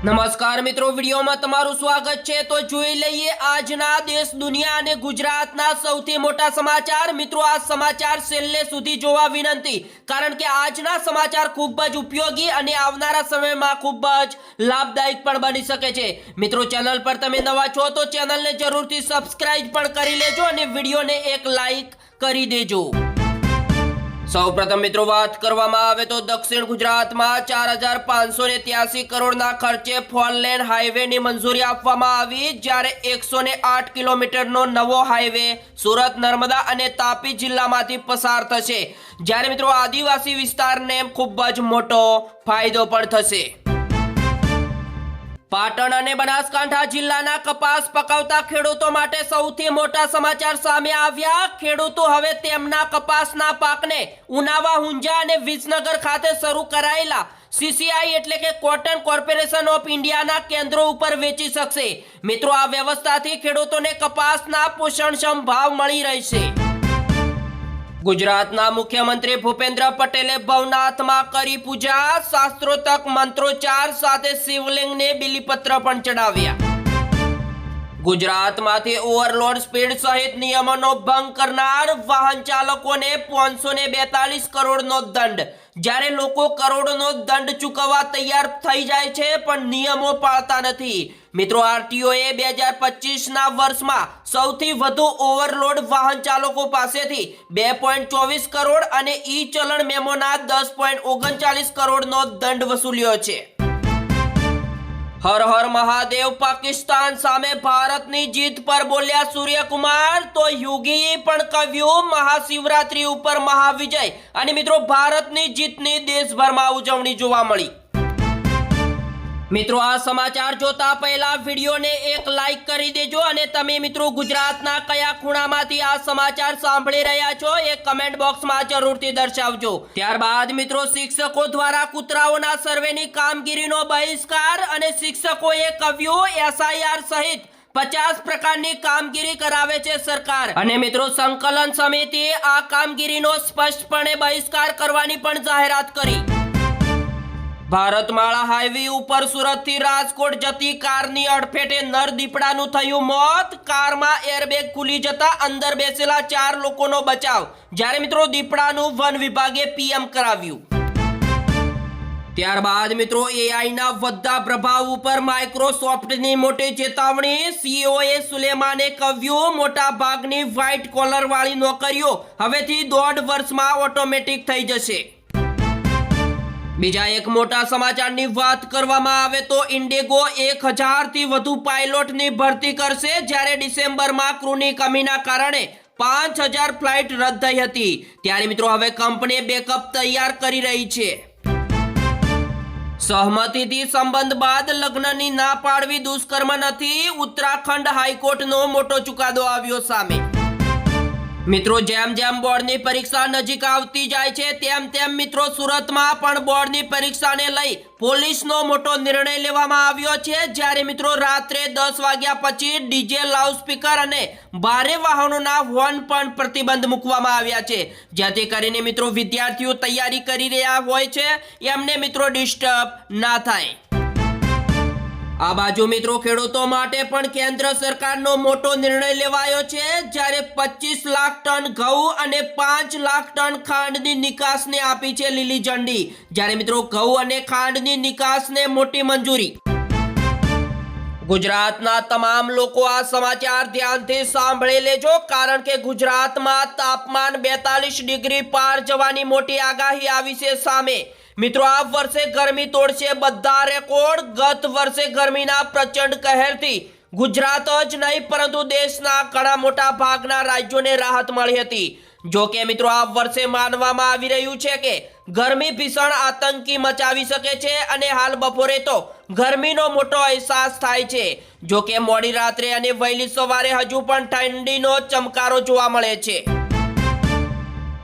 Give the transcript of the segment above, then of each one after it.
નમસ્કાર મિત્રો, વિડીયોમાં તમારું સ્વાગત છે। તો જોઈ લઈએ આજના દેશ દુનિયા અને ગુજરાતના સૌથી મોટા સમાચાર। મિત્રો, આ સમાચાર છેલ્લે સુધી જોવા વિનંતી, કારણ કે આજના સમાચાર ખૂબ જ ઉપયોગી અને આવનારા સમયમાં ખૂબ જ લાભદાયક પણ બની શકે છે। મિત્રો, ચેનલ પર તમે નવા છો તો ચેનલને જરૂરથી સબસ્ક્રાઇબ પણ કરી લેજો અને વિડીયોને એક લાઈક કરી દેજો। સૌપ્રથમ મિત્રો વાત કરવામાં આવે તો દક્ષિણ ગુજરાતમાં 4583 કરોડના ખર્ચે 4 લેન હાઈવેની મંજૂરી આપવામાં આવી, જ્યારે 108 કિલોમીટરનો નવો હાઈવે સુરત, નર્મદા અને તાપી જિલ્લામાંથી પસાર થશે, જ્યારે મિત્રો આદિવાસી વિસ્તારને ખૂબ જ મોટો ફાયદો પણ થશે। પાટણ અને બનાસકાંઠા જિલ્લાના કપાસ પકવતા ખેડૂતો માટે સૌથી મોટા સમાચાર સામે આવ્યા। ખેડૂતો હવે તેમના કપાસના પાકને ઉનાવા, હુંજા અને વિસનગર ખાતે શરૂ કરાયેલા CCI એટલે કે કોટન કોર્પોરેશન ઓફ ઇન્ડિયાના કેન્દ્રો ઉપર વેચી શકશે। મિત્રો, આ વ્યવસ્થાથી ખેડૂતોને કપાસના પોષણક્ષમ ભાવ મળી રહેશે। ગુજરાતના મુખ્યમંત્રી ભૂપેન્દ્ર પટેલે ભવનાથમાં કરી પૂજા, શાસ્ત્રોક્ત મંત્રોચ્ચાર સાથે શિવલિંગને બિલીપત્ર પણ ચડાવ્યા। ગુજરાતમાંથી ઓવરલોડ સ્પીડ સહિત નિયમોનો ભંગ કરનાર વાહન ચાલકોને 542 કરોડનો દંડ, જ્યારે લોકો કરોડોનો દંડ ચૂકવવા તૈયાર થઈ જાય છે પણ નિયમો પાળતા નથી। મિત્રો, આરટીઓએ 2025ના વર્ષમાં સૌથી વધુ ઓવરલોડ વાહન ચાલકો પાસેથી 2.24 કરોડ અને ઈ ચલણ મેમોના 10.39 કરોડનો દંડ વસૂલ્યો છે। હર હર મહાદેવ, પાકિસ્તાન સામે ભારતની જીત પર બોલ્યા સૂર્યકુમાર। તો યુગીએ પણ કહ્યું મહાશિવરાત્રી ઉપર મહાવિજય, અને મિત્રો ભારતની જીતની દેશભરમાં ઉજવણી જોવા મળી। મિત્રો, આ સમાચાર જોતા પહેલા વિડીયોને એક લાઈક કરી દેજો અને તમે મિત્રો ગુજરાતના કયા ખૂણામાંથી આ સમાચાર સાંભળી રહ્યા છો એ કમેન્ટ બોક્સમાં જરૂરથી દર્શાવજો। ત્યારબાદ મિત્રો, શિક્ષકો દ્વારા કૂતરાઓના સર્વેની કામગીરીનો બહિષ્કાર, અને શિક્ષકોએ કહ્યું SIR સહિત 50 પ્રકારની કામગીરી કરાવે છે સરકાર, અને મિત્રો સંકલન સમિતિએ આ કામગીરીનો સ્પષ્ટપણે બહિષ્કાર કરવાની પણ જાહેરાત કરી। ભારતમાળા હાઈવે ઉપર સુરતથી રાજકોટ જતી કારની અડફેટે નર દીપડાનું થયું મોત। કારમાં એરબેગ ખુલી જતા અંદર બેસેલા 4 લોકોનો બચાવ, જ્યારે મિત્રો દીપડાનું વન વિભાગે PM કરાવ્યું। ત્યારબાદ મિત્રો, AIના વધતા પ્રભાવ ઉપર માઇક્રોસોફ્ટની મોટી ચેતવણી। CEOએ સુલેમાને કહ્યું મોટા ભાગની વ્હાઇટ કોલર વાળી નોકરીઓ હવેથી 1.5 વર્ષમાં ઓટોમેટિક થઈ જશે। બીજા એક મોટા સમાચારની વાત કરવામાં આવે તો ઇન્ડિગો 1000થી વધુ પાયલોટની ભરતી કરશે, જ્યારે ડિસેમ્બરમાં ક્રૂની કમીના કારણે 5000 ફ્લાઇટ રદ થઈ હતી, ત્યારે મિત્રો હવે કંપની બેકઅપ તૈયાર કરી રહી છે। સહમતિથી સંબંધ બાદ લગ્નની ના પાડવી દુષ્કર્મ નથી, ઉત્તરાખંડ હાઈકોર્ટનો મોટો ચુકાદો આવ્યો સામે। મિત્રો, જેમ જેમ બોર્ડની પરીક્ષા નજીક આવતી જાય છે તેમ તેમ મિત્રો સુરતમાં પણ બોર્ડની પરીક્ષાને લઈ પોલીસનો મોટો નિર્ણય લેવામાં આવ્યો છે, જ્યારે મિત્રો રાત્રે 10 વાગ્યા પછી ડીજે, લાઉડસ્પીકર અને ભારે વાહનોના હોર્ન પણ પ્રતિબંધ મૂકવામાં આવ્યા છે, જેથી કરીને મિત્રો વિદ્યાર્થીઓ તૈયારી કરી રહ્યા હોય છે એમને મિત્રો ડિસ્ટર્બ ના થાય। આ બાજુ મિત્રો ખેડૂતો માટે પણ કેન્દ્ર સરકારનો મોટો નિર્ણય લેવાયો છે, જ્યારે 25 લાખ ટન ઘઉં અને 5 લાખ ટન ખાંડની નિકાસને આપી છે લીલી ઝંડી, જ્યારે મિત્રો ઘઉં અને ખાંડની નિકાસને મોટી મંજૂરી। ગુજરાતના તમામ લોકો આ સમાચાર ધ્યાનથી સાંભળી લેજો, કારણ કે ગુજરાતમાં તાપમાન 42 ડિગ્રી પાર જવાની મોટી આગાહી આવી છે સામે। મિત્રો, આ વર્ષે ગરમી તોડશે બધા રેકોર્ડ। ગત વર્ષે ગરમીના પ્રચંડ કહેરથી ગુજરાત જ નહીં પરંતુ દેશના ઘણા મોટા ભાગના રાજ્યોને રાહત મળી હતી। જો કે મિત્રો આ વર્ષે માનવામાં આવી રહ્યું છે કે ગરમી ભીષણ આતંકી મચાવી શકે છે, અને હાલ બપોરે તો ગરમીનો મોટો અહેસાસ થાય છે। જો કે મોડી રાત્રે અને વહેલી સવારે હજુ પણ ઠંડીનો ચમકારો જોવા મળે છે।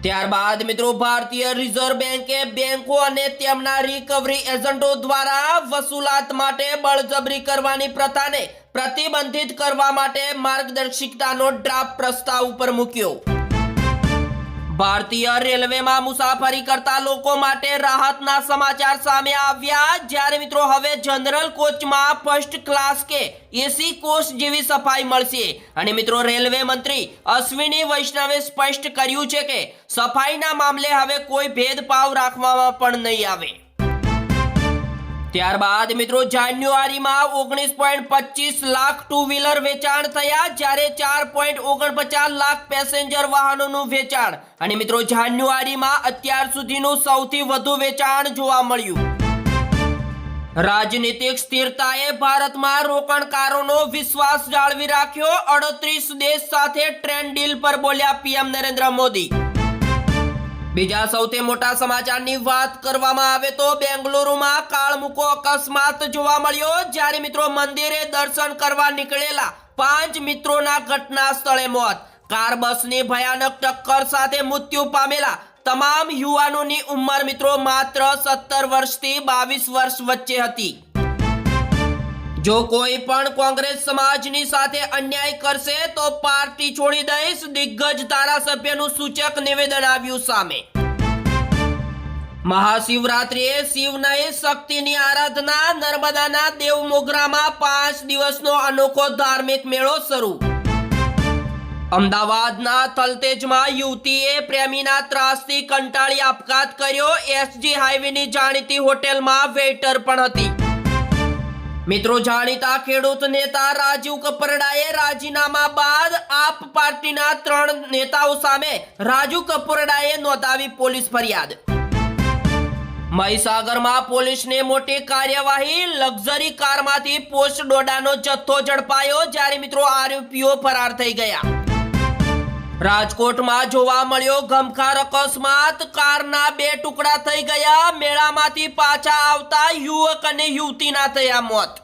ત્યારબાદ મિત્રો, ભારતીય રિઝર્વ બેંકે બેંકો અને તેમના રિકવરી એજન્ટો દ્વારા વસૂલાત માટે બળજબરી કરવાની પ્રથાને પ્રતિબંધિત કરવા માટે માર્ગદર્શિકાનો ડ્રાફ્ટ પ્રસ્તાવ ઉપર મૂક્યો। ભારતીય રેલવેમાં મુસાફરી કરતા લોકો માટે રાહતના સમાચાર સામે આવ્યા, જ્યારે મિત્રો હવે જનરલ કોચમાં ફર્સ્ટ ક્લાસ કે એસી કોચ જેવી સફાઈ મળશે. અને મિત્રો રેલવે મંત્રી અશ્વિની વૈષ્ણવે સ્પષ્ટ કર્યું છે કે સફાઈના મામલે હવે કોઈ ભેદભાવ રાખવામાં પણ નહીં આવે. ત્યારબાદ મિત્રો જાન્યુઆરીમાં 19.25 લાખ ટુ વ્હીલર વેચાણ થયા, જ્યારે 4.49 લાખ પેસેન્જર વાહનોનું વેચાણ. અને મિત્રો જાન્યુઆરીમાં અત્યાર સુધીનું સૌથી વધુ વેચાણ જોવા મળ્યું. રાજનીતિક સ્થિરતાએ ભારતમાં રોકાણકારોનો વિશ્વાસ જાળવી રાખ્યો. 38 દેશ સાથે ટ્રેડ ડીલ પર બોલ્યા પીએમ નરેન્દ્ર મોદી. બીજા સૌથી મોટા સમાચારની વાત કરવામાં આવે તો બેંગલુરુમાં કાળમુકો અકસ્માત જોવા મળ્યો, જ્યારે મિત્રો મંદિરે દર્શન કરવા નીકળેલા 5 મિત્રોના ઘટના સ્થળે મોત. કાર બસની ભયાનક ટક્કર સાથે મૃત્યુ પામેલા તમામ યુવાનોની ઉંમર મિત્રો માત્ર 17 વર્ષથી 22 વર્ષ વચ્ચે હતી. જો કોઈ પણ કોંગ્રેસ સમાજની સાથે અન્યાય કરશે તો પાર્ટી છોડી દઈશ, દિગ્ગજ ધારાસભ્યનું સૂચક નિવેદન આવ્યું સામે. મહાશિવરાત્રીએ શિવ નહીં શક્તિની આરાધના. નર્મદાના દેવમોગરામાં 5 દિવસનો અનોખો ધાર્મિક મેળો શરૂ. અમદાવાદના તલતેજમાં યુવતીએ પ્રેમીના ત્રાસથી કંટાળી આપઘાત કર્યો. એસજી હાઈવેની જાણીતી હોટેલમાં વેઇટર પણ હતી. મિત્રો જાણીતા ખેડૂત નેતા રાજીવ કપરડાએ રાજીનામા બાદ આપ પાર્ટીના 3 નેતાઓ સામે રાજુ કપરડાએ નોંધાવી પોલીસ ફરિયાદ. મહીસાગરમાં પોલીસને મોટી કાર્યવાહી. લક્ઝરી કારમાંથી પોસ્ટ ડોડાનો જથ્થો ઝડપાયો, જ્યારે મિત્રો આરોપીઓ ફરાર થઈ ગયા. રાજકોટમાં જોવા મળ્યો ગમખાર અકસ્માત. કારના 2 ટુકડા થઈ ગયા. મેળામાંથી પાછા આવતા યુવક અને યુવતીના થયા મોત.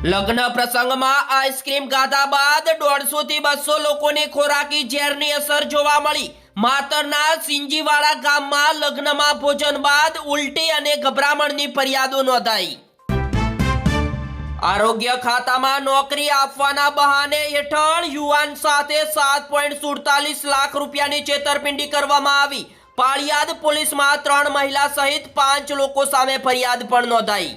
લગ્ન પ્રસંગમાં આઈસ્ક્રીમ ખાધા બાદ 150 થી 200 લોકોને ખોરાકી ઝેરની અસર જોવા મળી. માતરના સિંજીવાડા ગામમાં લગ્નમાં ભોજન બાદ ઉલટી અને ગભરામણની ફરિયાદો નોંધાઈ. આરોગ્ય ખાતામાં નોકરી આપવાના બહાને હેઠળ યુવાન સાથે 7.47 લાખ રૂપિયાની છેતરપિંડી કરવામાં આવી. પાળિયાદ પોલીસમાં 3 મહિલા સહિત 5 લોકો સામે ફરિયાદ પણ નોંધાઈ.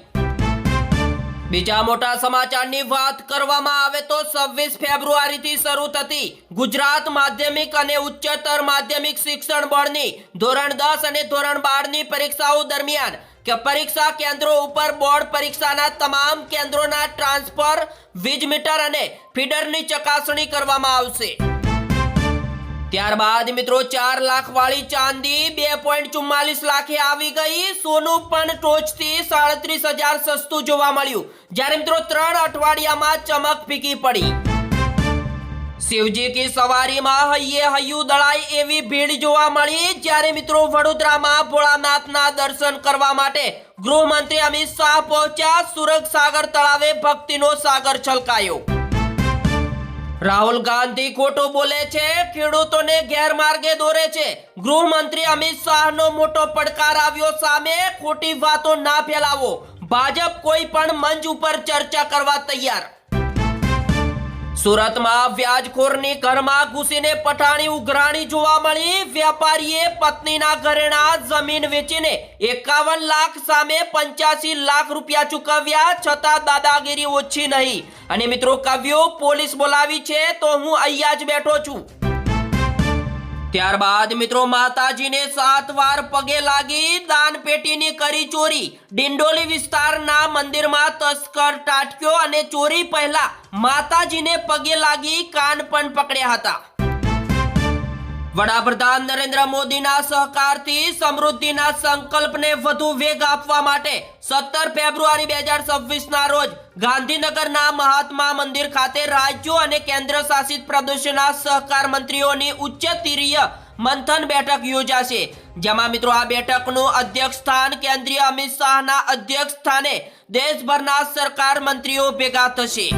બીજા મોટા સમાચારની વાત કરવામાં આવે તો 26 ફેબ્રુઆરીથી શરૂ થતી ગુજરાત માધ્યમિક અને ઉચ્ચતર માધ્યમિક શિક્ષણ બોર્ડની ધોરણ 10 અને ધોરણ 12ની પરીક્ષાઓ દરમિયાન કે પરીક્ષા કેન્દ્રો ઉપર બોર્ડ પરીક્ષાના તમામ કેન્દ્રોના ટ્રાન્સફર, વીજ મીટર અને ફીડરની ચકાસણી કરવામાં આવશે. ત્યારબાદ મિત્રો 4 લાખ વાળી ચાંદી 2.44 લાખે આવી ગઈ. સોનું પણ ટોચથી 37,000 સસ્તું જોવા મળ્યું, જ્યારે મિત્રો 3 અઠવાડિયામાં ચમક ફીકી પડી. શિવજી કી સવારીમાં હૈયે હૈયું દળાય એવી ભીડ જોવા મળી, જ્યારે મિત્રો વડોદરામાં ભોળાનાથના દર્શન કરવા માટે ગૃહમંત્રી અમિત શાહ પહોંચ્યા. સુરતસાગર તળાવે ભક્તિનો સાગર છલકાયો. રાહુલ ગાંધી ખોટું બોલે છે, ખેડૂતોને ગેરમાર્ગે દોરે છે. ગૃહમંત્રી અમિત શાહનો મોટો પડકાર આવ્યો સામે. ખોટી વાતો ના ફેલાવો. ભાજપ કોઈ પણ મંચ ઉપર ચર્ચા કરવા તૈયાર. સુરતમાં વ્યાજખોરની ઘરમાં ઘૂસીને પઠાણી ઉઘરાણી જોવા મળી. વેપારીએ પત્નીના ઘરેણા જમીન વેચીને 51 લાખ સામે 85 લાખ રૂપિયા ચૂકવ્યા, છતાં દાદાગીરી ઓછી નહીં. અને મિત્રો કવ્યો પોલીસ બોલાવી છે તો હું અહીંયા જ બેઠો છું. ત્યારબાદ મિત્રો માતાજીને 7 વાર પગે લાગી દાનપેટીની કરી ચોરી. ડિંડોલી વિસ્તારના મંદિરમાં તસ્કર ટાટક્યો અને ચોરી પહેલા માતાજીને પગે લાગી કાન પણ પકડ્યા હતા. વડાપ્રધાન નરેન્દ્ર મોદીના સહકારથી સમૃદ્ધિના સંકલ્પને વધુ વેગ આપવા માટે 17 ફેબ્રુઆરી 2026ના રોજ ગાંધીનગરના મહાત્મા મંદિર ખાતે રાજ્યો અને કેન્દ્ર શાસિત પ્રદેશોના સહકાર મંત્રીઓની ઉચ્ચસ્તરીય મંથન બેઠક યોજાશે, જેમાં મિત્રો આ બેઠકનું અધ્યક્ષ સ્થાન કેન્દ્રીય અમિત શાહના અધ્યક્ષ સ્થાને દેશભરના સરકાર મંત્રીઓ ભેગા થશે.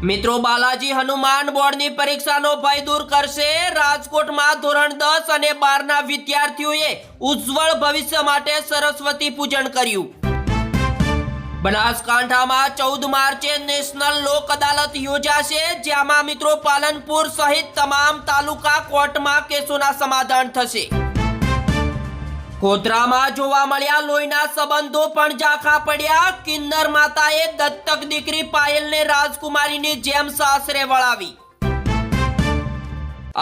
મિત્રો બાલાજી હનુમાન બોર્ડની પરીક્ષાનો ભય દૂર કરશે. રાજકોટમાં ધોરણ 10 અને 12ના વિદ્યાર્થીઓએ ઉજ્જવળ ભવિષ્ય માટે સરસ્વતી પૂજન કર્યું. બનાસકાંઠામાં 14 માર્ચે નેશનલ લોક અદાલત યોજાશે, જેમાં મિત્રો પાલનપુર સહિત તમામ તાલુકા કોર્ટમાં કેસોના સમાધાન થશે. ગોધરામાં જોવા મળ્યા લોહીના સંબંધો પણ ઝાંખા પડ્યા. કિન્નર માતાએ દત્તક દીકરી પાયલને રાજકુમારીની જેમ સાસરે વળાવી.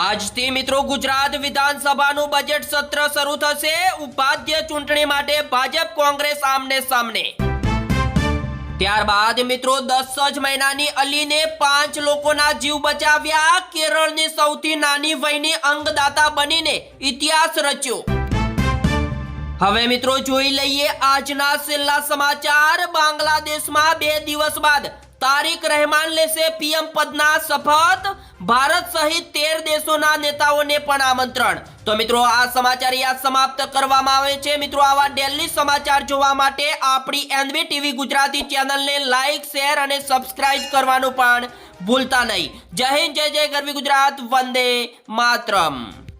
આજથી મિત્રો ગુજરાત વિધાનસભાનું બજેટ સત્ર શરૂ થશે. ઉપાધ્યક્ષ ચૂંટણી માટે ભાજપ કોંગ્રેસ આમને સામને. ત્યારબાદ મિત્રો 10 જ મહિનાની અલીને 5 લોકોના જીવ બચાવ્યા. કેરળની સૌથી નાની વયની અંગદાતા બનીને ઇતિહાસ રચ્યો. હવે મિત્રો જોઈ લઈએ આજના છેલ્લા સમાચાર. બાંગ્લાદેશમાં 2 દિવસ બાદ તારિક રહેમાન લેશે પીએમ પદના શપથ. ભારત સહિત 13 દેશોના નેતાઓને પણ આમંત્રણ. તો મિત્રો આ સમાચાર યાદ સમાપ્ત કરવામાં આવે છે. મિત્રો આવા ડેલી સમાચાર જોવા માટે આપણી એનવી ટીવી ગુજરાતી ચેનલને લાઈક, શેર અને સબસ્ક્રાઇબ કરવાનું પણ ભૂલતા નહીં. જય હિન્દ, જય જય ગરવી ગુજરાત, વંદે માતરમ.